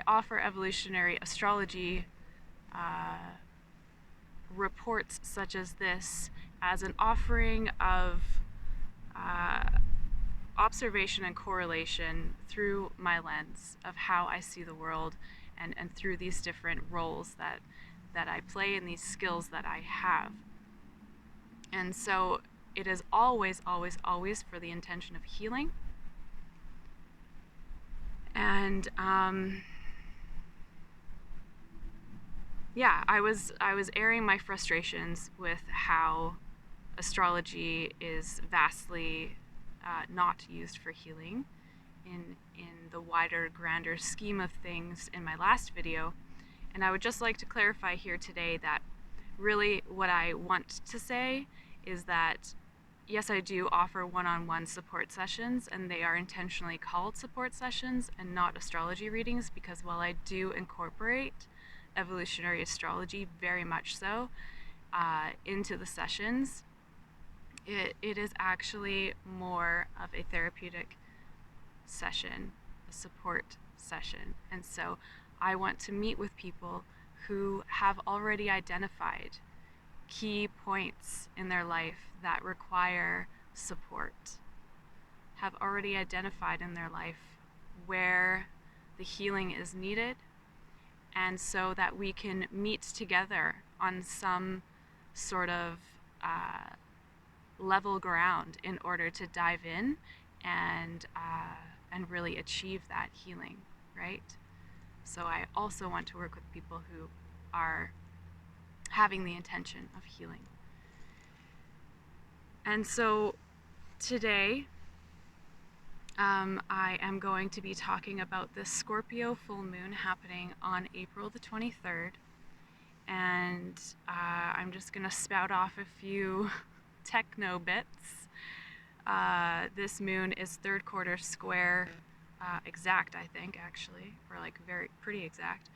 offer evolutionary astrology reports such as this as an offering of observation and correlation through my lens of how I see the world, and through these different roles that I play and these skills that I have. And so it is always, always, always for the intention of healing. And yeah, I was airing my frustrations with how astrology is vastly not used for healing in the wider, grander scheme of things in my last video. And I would just like to clarify here today that really what I want to say is that yes, I do offer one-on-one support sessions, and they are intentionally called support sessions and not astrology readings, because while I do incorporate evolutionary astrology very much so into the sessions, it is actually more of a therapeutic session, a support session. And so I want to meet with people who have already identified key points in their life that require support, have already identified in their life where the healing is needed, and so that we can meet together on some sort of level ground in order to dive in and really achieve that healing, right? So I also want to work with people who are having the intention of healing. And so today I am going to be talking about this Scorpio full moon happening on April the 23rd. And I'm just going to spout off a few techno bits. This moon is third quarter square, exact, I think, actually, or like pretty exact.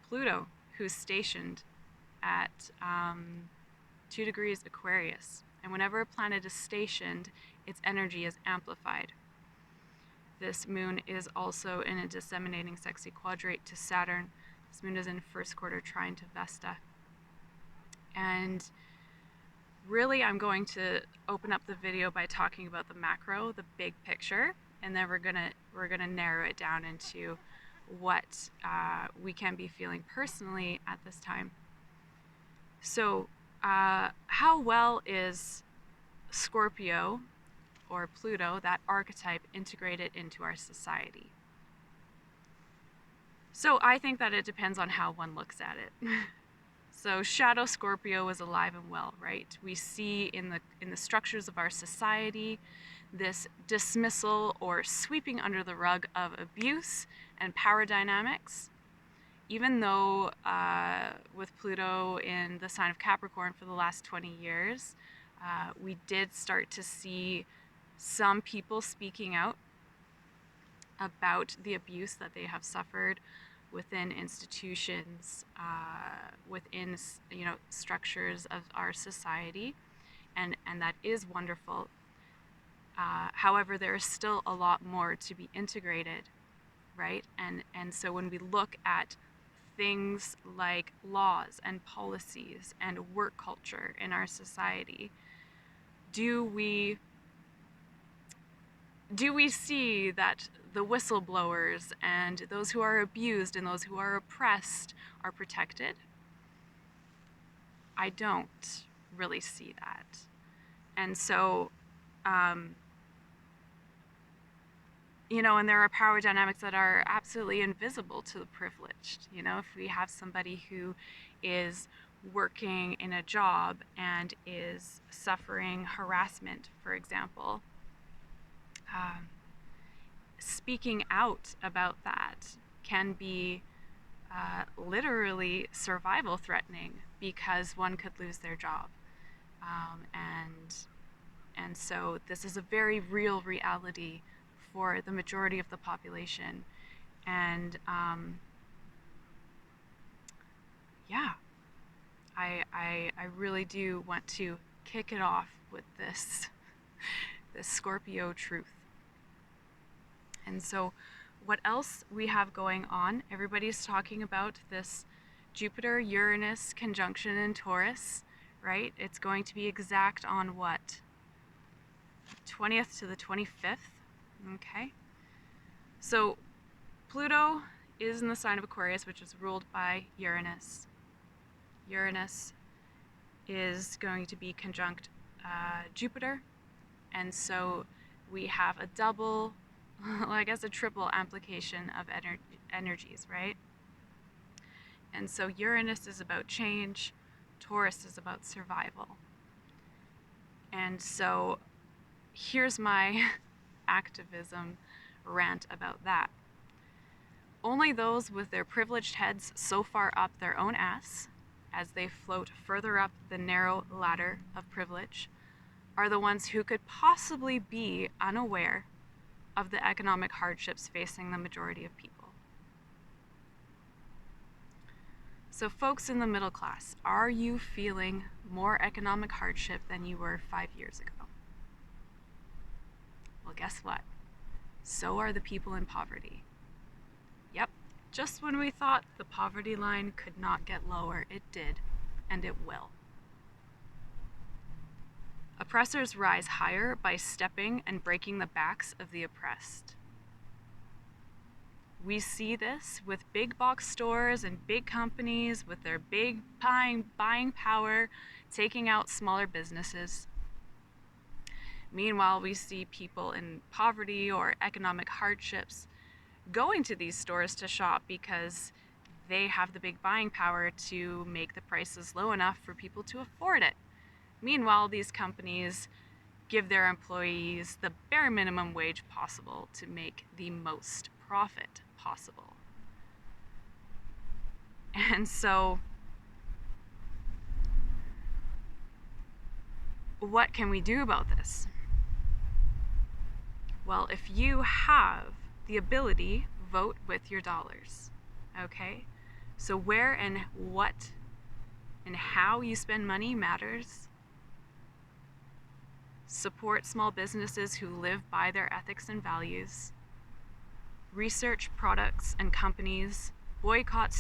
Pluto, who's stationed at 2 degrees Aquarius. And whenever a planet is stationed, its energy is amplified. This moon is also in a disseminating sexy quadrate to Saturn. This moon is in first quarter trine to Vesta. And really, I'm going to open up the video by talking about the macro, the big picture, and then we're gonna narrow it down into what we can be feeling personally at this time. So, how well is Scorpio, or Pluto, that archetype, integrated into our society? So I think that it depends on how one looks at it. So shadow Scorpio is alive and well, right? We see in the structures of our society this dismissal or sweeping under the rug of abuse and power dynamics. Even though with Pluto in the sign of Capricorn for the last 20 years, we did start to see some people speaking out about the abuse that they have suffered within institutions, within structures of our society, and that is wonderful. However, there is still a lot more to be integrated, right? And so when we look at things like laws and policies and work culture in our society, do we see that the whistleblowers and those who are abused and those who are oppressed are protected? I don't really see that. And so, and there are power dynamics that are absolutely invisible to the privileged. If we have somebody who is working in a job and is suffering harassment, for example, speaking out about that can be literally survival threatening, because one could lose their job. And so this is a very real reality for the majority of the population. And yeah, I really do want to kick it off with this Scorpio truth. And so what else we have going on? Everybody's talking about this Jupiter-Uranus conjunction in Taurus, right? It's going to be exact on what? 20th to the 25th, okay? So Pluto is in the sign of Aquarius, which is ruled by Uranus. Uranus is going to be conjunct Jupiter, and so we have a double, well, I guess a triple application of energies, right? And so Uranus is about change, Taurus is about survival. And so here's my activism rant about that. Only those with their privileged heads so far up their own ass, as they float further up the narrow ladder of privilege, are the ones who could possibly be unaware of the economic hardships facing the majority of people. So folks in the middle class, are you feeling more economic hardship than you were 5 years ago? Well, guess what? So are the people in poverty. Yep, just when we thought the poverty line could not get lower, it did, and it will. Oppressors rise higher by stepping and breaking the backs of the oppressed. We see this with big box stores and big companies with their big buying power taking out smaller businesses. Meanwhile, we see people in poverty or economic hardships going to these stores to shop because they have the big buying power to make the prices low enough for people to afford it. Meanwhile, these companies give their employees the bare minimum wage possible to make the most profit possible. And so, what can we do about this? Well, if you have the ability, vote with your dollars, okay? So where and what and how you spend money matters. Support small businesses who live by their ethics and values. Research products and companies, boycott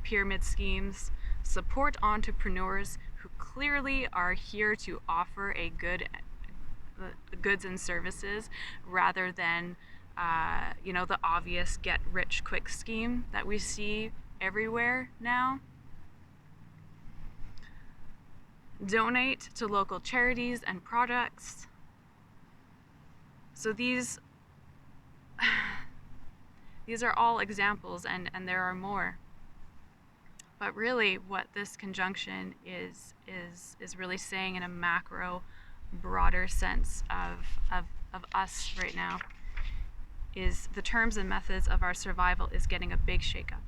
pyramid schemes, support entrepreneurs who clearly are here to offer a goods and services rather than the obvious get-rich-quick scheme that we see everywhere now. Donate to local charities and products. So these are all examples, and there are more. But really what this conjunction is really saying in a macro, broader sense of us right now is the terms and methods of our survival is getting a big shakeup.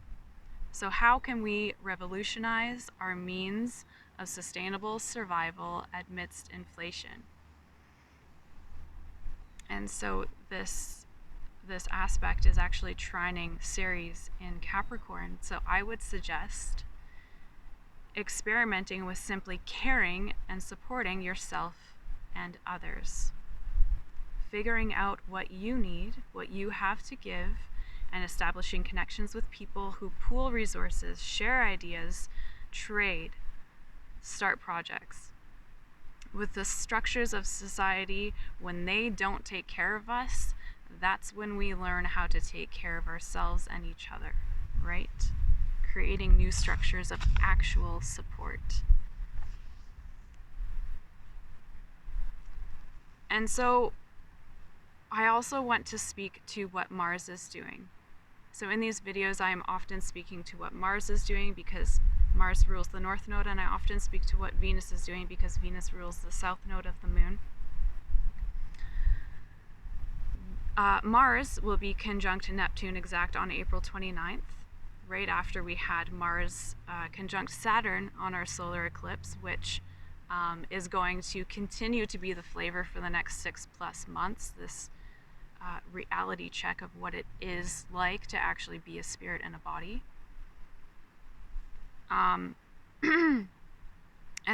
So how can we revolutionize our means of sustainable survival amidst inflation? And so this aspect is actually trining Ceres in Capricorn. So I would suggest experimenting with simply caring and supporting yourself and others. Figuring out what you need, what you have to give, and establishing connections with people who pool resources, share ideas, trade, start projects. With the structures of society, when they don't take care of us, that's when we learn how to take care of ourselves and each other, right? Creating new structures of actual support. And so I also want to speak to what Mars is doing. So in these videos, I am often speaking to what Mars is doing because Mars rules the North Node, and I often speak to what Venus is doing because Venus rules the South Node of the Moon. Mars will be conjunct Neptune exact on April 29th, right after we had Mars conjunct Saturn on our solar eclipse, which is going to continue to be the flavor for the next 6+ months, this reality check of what it is like to actually be a spirit in a body. And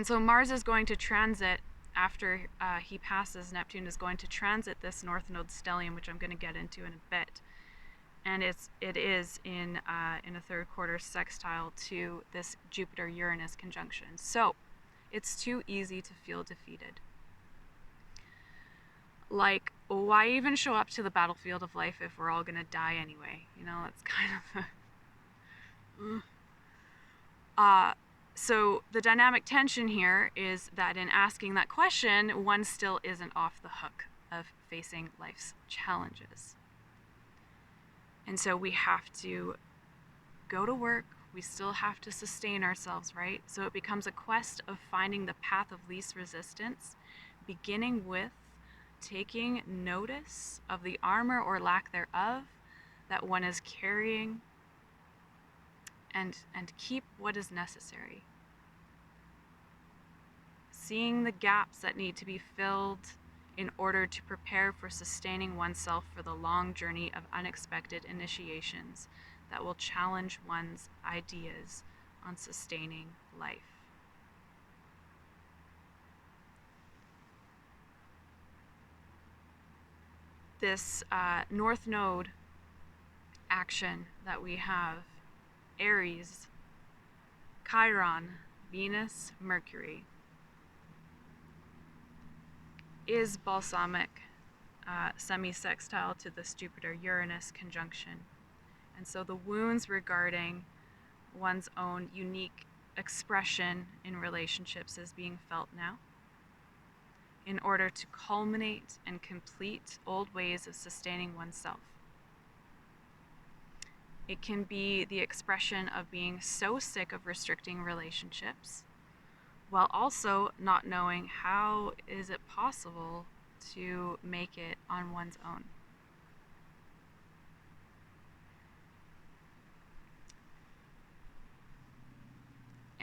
so Mars is going to transit, after he passes, Neptune is going to transit this North Node stellium, which I'm going to get into in a bit. and it is in a third quarter sextile to this Jupiter-Uranus conjunction. So it's too easy to feel defeated. Like, why even show up to the battlefield of life if we're all gonna die anyway? You know, that's kind of so the dynamic tension here is that in asking that question, one still isn't off the hook of facing life's challenges. And so we have to go to work, we still have to sustain ourselves, right? So it becomes a quest of finding the path of least resistance, beginning with taking notice of the armor or lack thereof that one is carrying, and keep what is necessary. Seeing the gaps that need to be filled in order to prepare for sustaining oneself for the long journey of unexpected initiations that will challenge one's ideas on sustaining life. This North Node action that we have, Aries, Chiron, Venus, Mercury, is balsamic, semi-sextile to this Jupiter-Uranus conjunction. And so the wounds regarding one's own unique expression in relationships is being felt now, in order to culminate and complete old ways of sustaining oneself. It can be the expression of being so sick of restricting relationships, while also not knowing how is it possible to make it on one's own.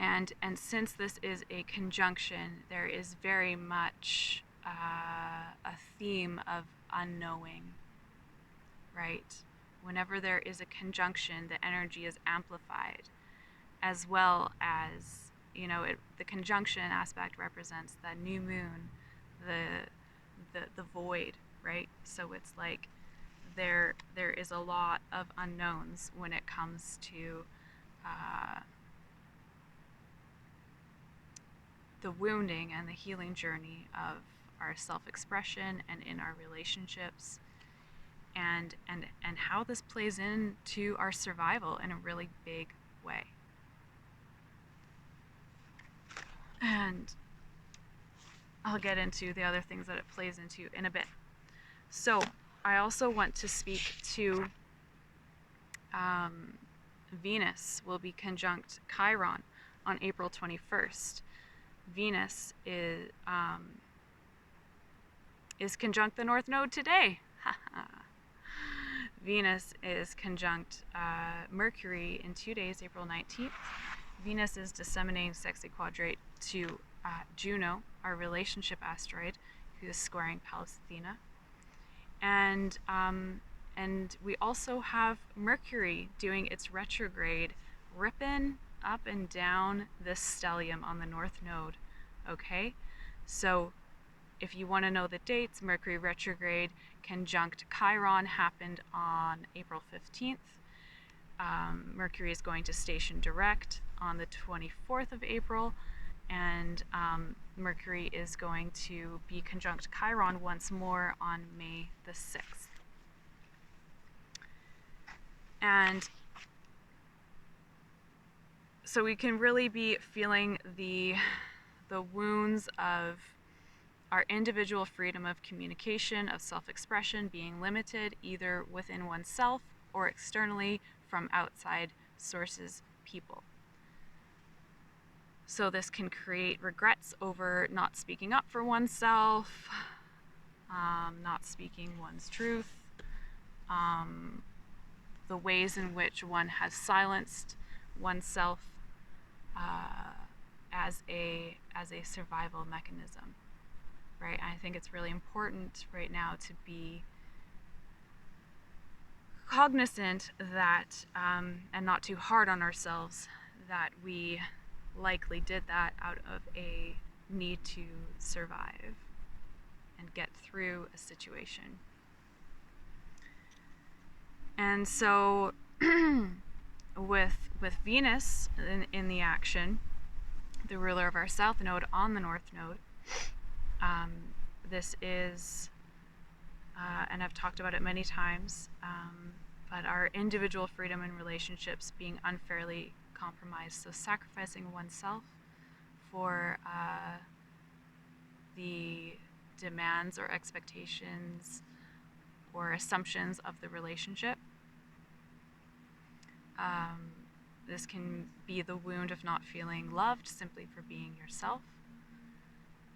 And since this is a conjunction, there is very much a theme of unknowing, right? Whenever there is a conjunction, the energy is amplified, as well as, the conjunction aspect represents the new moon, the void, right? So it's like there is a lot of unknowns when it comes to the wounding and the healing journey of our self-expression and in our relationships, and how this plays into our survival in a really big way. And I'll get into the other things that it plays into in a bit. So I also want to speak to Venus will be conjunct Chiron on April 21st. Venus is conjunct the North Node today. Venus is conjunct Mercury in 2 days, April 19th. Venus is disseminating sexy quadrate to Juno, our relationship asteroid, who is squaring Pallas Athena. And we also have Mercury doing its retrograde, ripping up and down this stellium on the North Node. Okay? So if you want to know the dates, Mercury retrograde conjunct Chiron happened on April 15th. Mercury is going to station direct on the 24th of April, and Mercury is going to be conjunct Chiron once more on May the 6th. And so we can really be feeling the wounds of our individual freedom of communication, of self-expression being limited either within oneself or externally from outside sources, people. So this can create regrets over not speaking up for oneself, not speaking one's truth, the ways in which one has silenced oneself as a survival mechanism, right? I think it's really important right now to be cognizant that, and not too hard on ourselves, that we likely did that out of a need to survive and get through a situation. And so with Venus in the action, the ruler of our south node on the north node, this is, and I've talked about it many times, but our individual freedom in relationships being unfairly compromised. So sacrificing oneself for the demands or expectations or assumptions of the relationship. This can be the wound of not feeling loved simply for being yourself.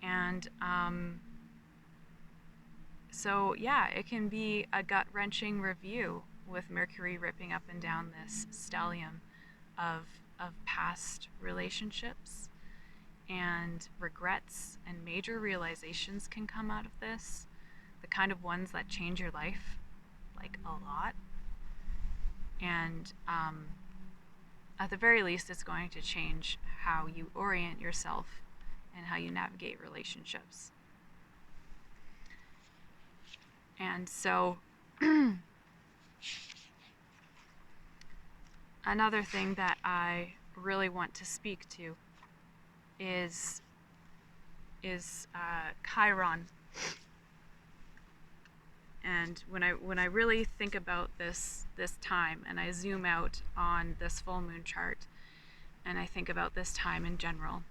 And so, yeah, it can be a gut-wrenching review with Mercury ripping up and down this stellium of past relationships, and regrets and major realizations can come out of this, the kind of ones that change your life, like, a lot. And at the very least, it's going to change how you orient yourself and how you navigate relationships. And so another thing that I really want to speak to is Chiron. And when I really think about this time, and I zoom out on this full moon chart, and I think about this time in general,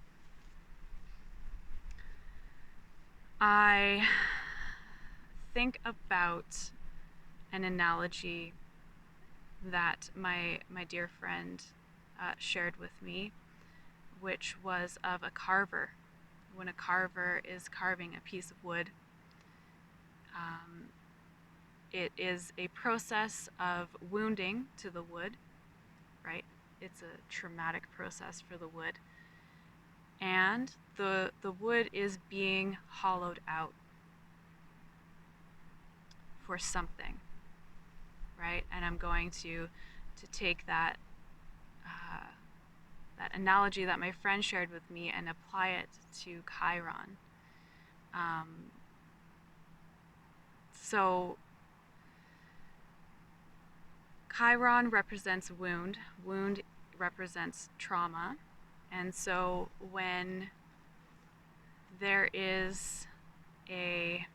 I think about an analogy that my dear friend shared with me, which was of a carver. When a carver is carving a piece of wood, it is a process of wounding to the wood, right? It's a traumatic process for the wood. And the wood is being hollowed out for something, right? And I'm going to take that that analogy that my friend shared with me and apply it to Chiron. So Chiron represents wound. Wound represents trauma. And so when there is a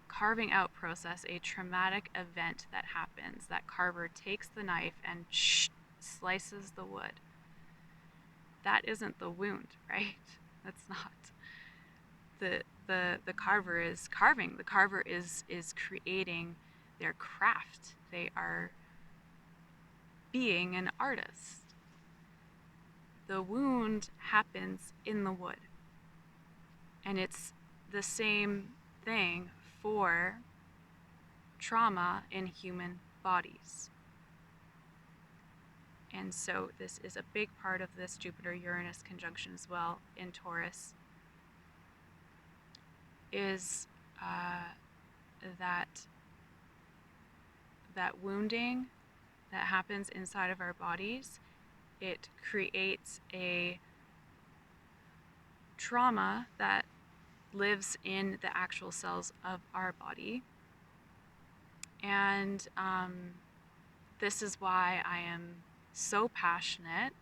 carving out process, a traumatic event that happens, that carver takes the knife and slices the wood. That isn't the wound, right? That's not. The carver is carving. The carver is creating their craft. They are being an artist. The wound happens in the wood. And it's the same thing for trauma in human bodies. And so this is a big part of this Jupiter-Uranus conjunction as well in Taurus, is that wounding that happens inside of our bodies. It creates a trauma that lives in the actual cells of our body. And this is why I am so passionate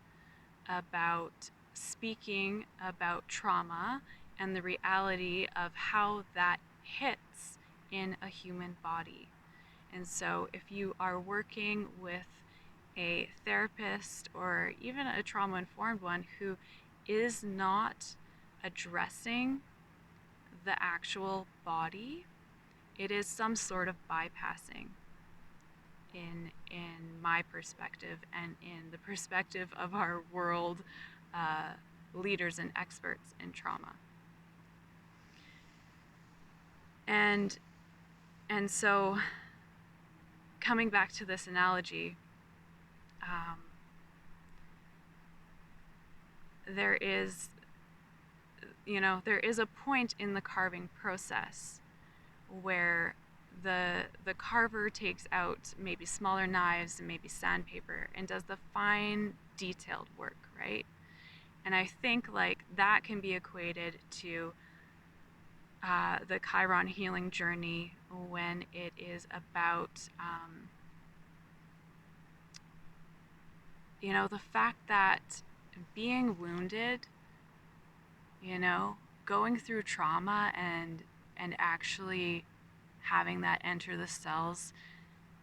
about speaking about trauma and the reality of how that hits in a human body. And so if you are working with a therapist or even a trauma-informed one who is not addressing the actual body, it is some sort of bypassing in my perspective and in the perspective of our world leaders and experts in trauma. And so coming back to this analogy, there is a point in the carving process where the carver takes out maybe smaller knives and maybe sandpaper and does the fine detailed work, right? And I think like that can be equated to the Chiron healing journey when it is about, the fact that being wounded, going through trauma and actually having that enter the cells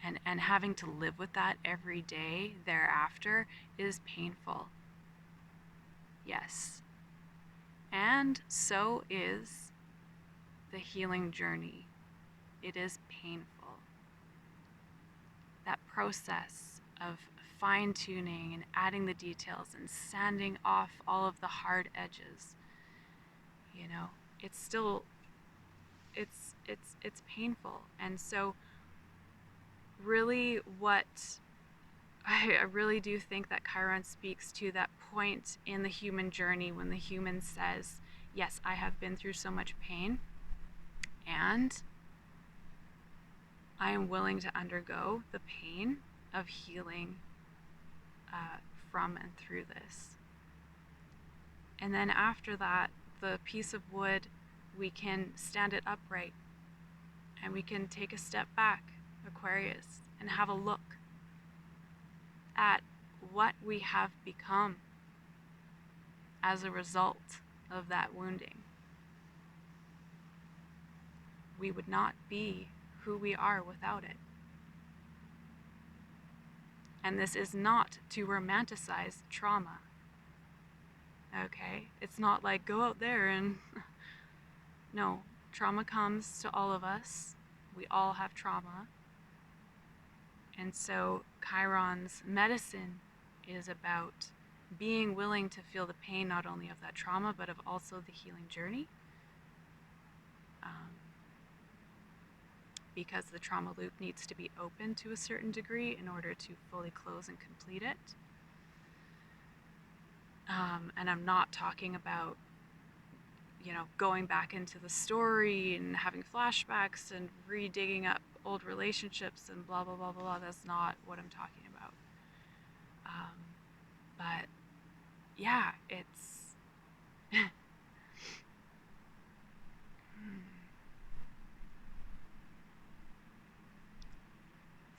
and having to live with that every day thereafter is painful. Yes. And so is the healing journey. It is painful. That process of fine-tuning and adding the details and sanding off all of the hard edges, it's still, it's painful. And so really I really do think that Chiron speaks to that point in the human journey when the human says, yes, I have been through so much pain, and I am willing to undergo the pain of healing from and through this. And then after that, the piece of wood, we can stand it upright and we can take a step back, Aquarius, and have a look at what we have become as a result of that wounding. We would not be who we are without it. And this is not to romanticize trauma. Okay? It's not like go out there and... No, trauma comes to all of us. We all have trauma. And so Chiron's medicine is about being willing to feel the pain not only of that trauma, but of also the healing journey. Because the trauma loop needs to be open to a certain degree in order to fully close and complete it. And I'm not talking about, going back into the story and having flashbacks and redigging up old relationships and blah, blah, blah, blah, blah. That's not what I'm talking about. But yeah, it's...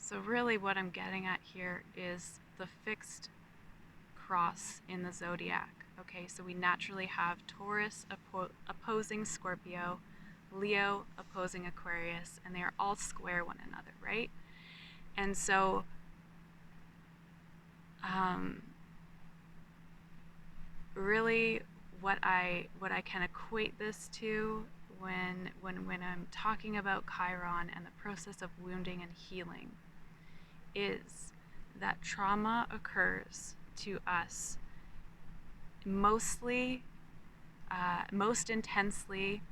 So really what I'm getting at here is the fixed cross in the zodiac. Okay, so we naturally have Taurus opposing Scorpio, Leo opposing Aquarius, and they are all square one another, right? And so really what I can equate this to when I'm talking about Chiron and the process of wounding and healing is that trauma occurs to us mostly, most intensely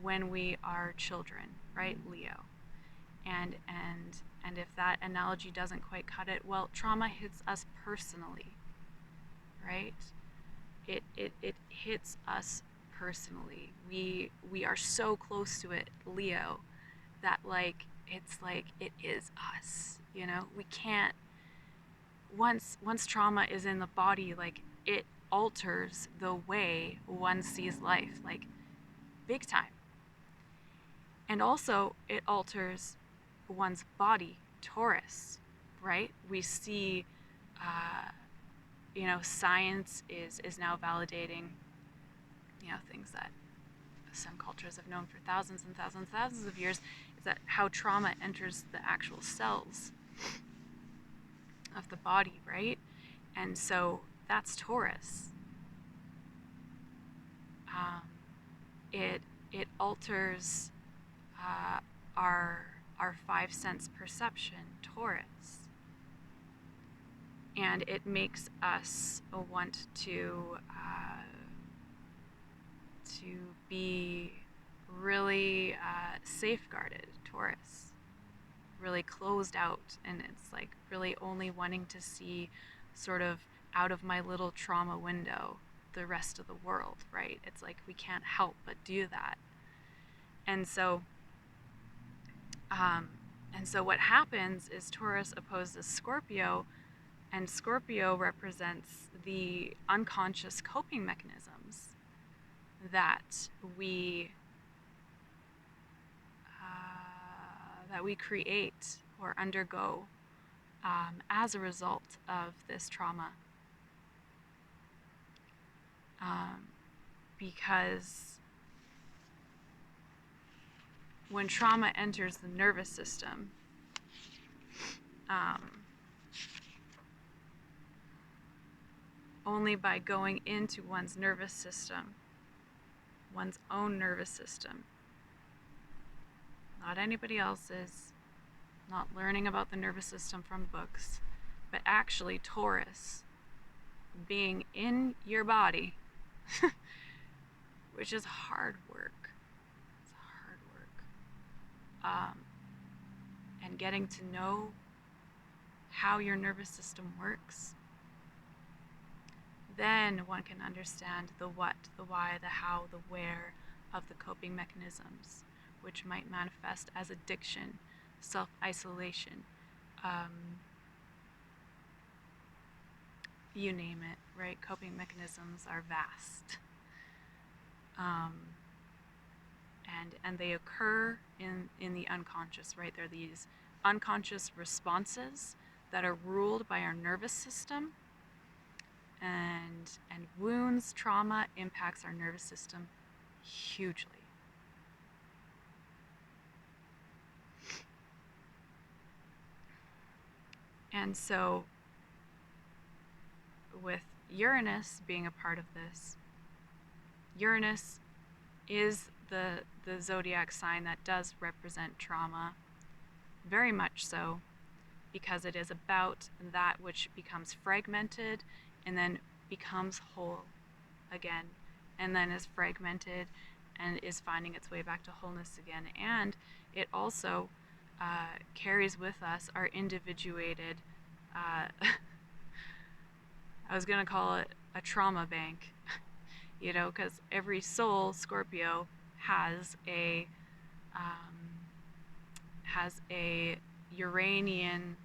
when we are children, right, Leo? And if that analogy doesn't quite cut it, well, trauma hits us personally, right? It hits us personally. We are so close to it, Leo, that it's like it is us, We can't, once trauma is in the body, it alters the way one sees life, big time. And also it alters one's body, Taurus, right? We see, science is now validating, things that some cultures have known for thousands and thousands and thousands of years, is that how trauma enters the actual cells of the body, right? And so that's Taurus. It alters our five sense perception, Taurus, and it makes us want to be really safeguarded, Taurus, really closed out, and it's like really only wanting to see sort of out of my little trauma window the rest of the world, right? It's like we can't help but do that. And so what happens is Taurus opposes Scorpio, and Scorpio represents the unconscious coping mechanisms that we that we create or undergo as a result of this trauma. Because when trauma enters the nervous system, only by going into one's nervous system, one's own nervous system, not anybody else's, not learning about the nervous system from books, but actually Taurus being in your body, which is hard work. It's hard work. And getting to know how your nervous system works, then one can understand the what, the why, the how, the where of the coping mechanisms, which might manifest as addiction, self-isolation, you name it, right? Coping mechanisms are vast. And they occur in the unconscious, right? They're these unconscious responses that are ruled by our nervous system, and wounds, trauma impacts our nervous system hugely. And so with Uranus being a part of this, Uranus is the zodiac sign that does represent trauma, very much so, because it is about that which becomes fragmented and then becomes whole again, and then is fragmented and is finding its way back to wholeness again. And it also carries with us our individuated, I was going to call it a trauma bank, you know, because every soul, Scorpio, has a Uranian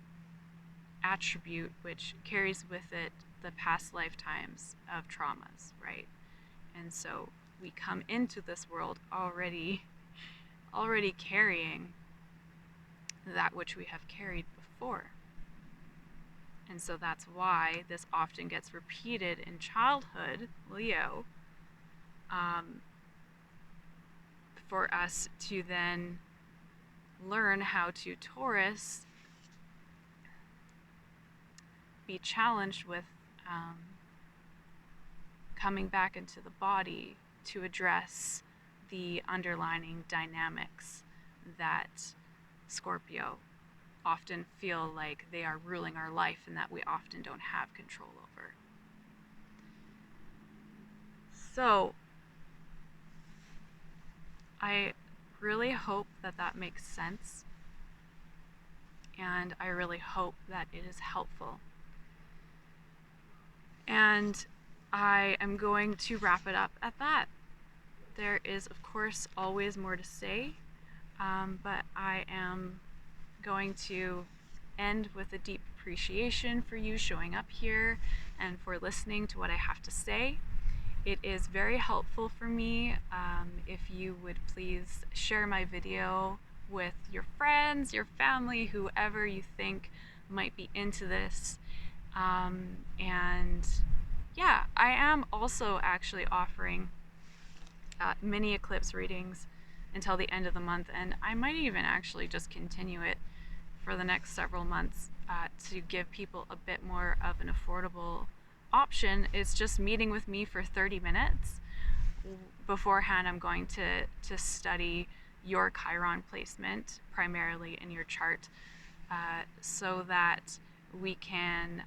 attribute which carries with it the past lifetimes of traumas, right? And so we come into this world already carrying that which we have carried before. And so that's why this often gets repeated in childhood, Leo, for us to then learn how to, Taurus, be challenged with coming back into the body to address the underlying dynamics that Scorpio often feel like they are ruling our life and that we often don't have control over. So I really hope that that makes sense, and I really hope that it is helpful. And I am going to wrap it up at that. There is, of course, always more to say, but I am going to end with a deep appreciation for you showing up here and for listening to what I have to say. It is very helpful for me if you would please share my video with your friends, your family, whoever you think might be into this. And yeah, I am also actually offering mini eclipse readings until the end of the month, and I might even actually just continue it for the next several months to give people a bit more of an affordable option. It's just meeting with me for 30 minutes. Beforehand, I'm going to study your Chiron placement primarily in your chart, so that we can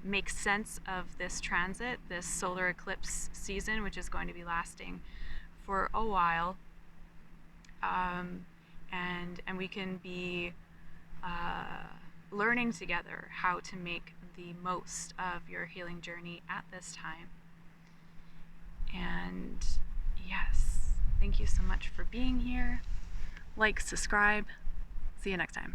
make sense of this transit, this solar eclipse season, which is going to be lasting for a while, and we can be learning together how to make the most of your healing journey at this time. And yes, thank you so much for being here. Like, subscribe. See you next time.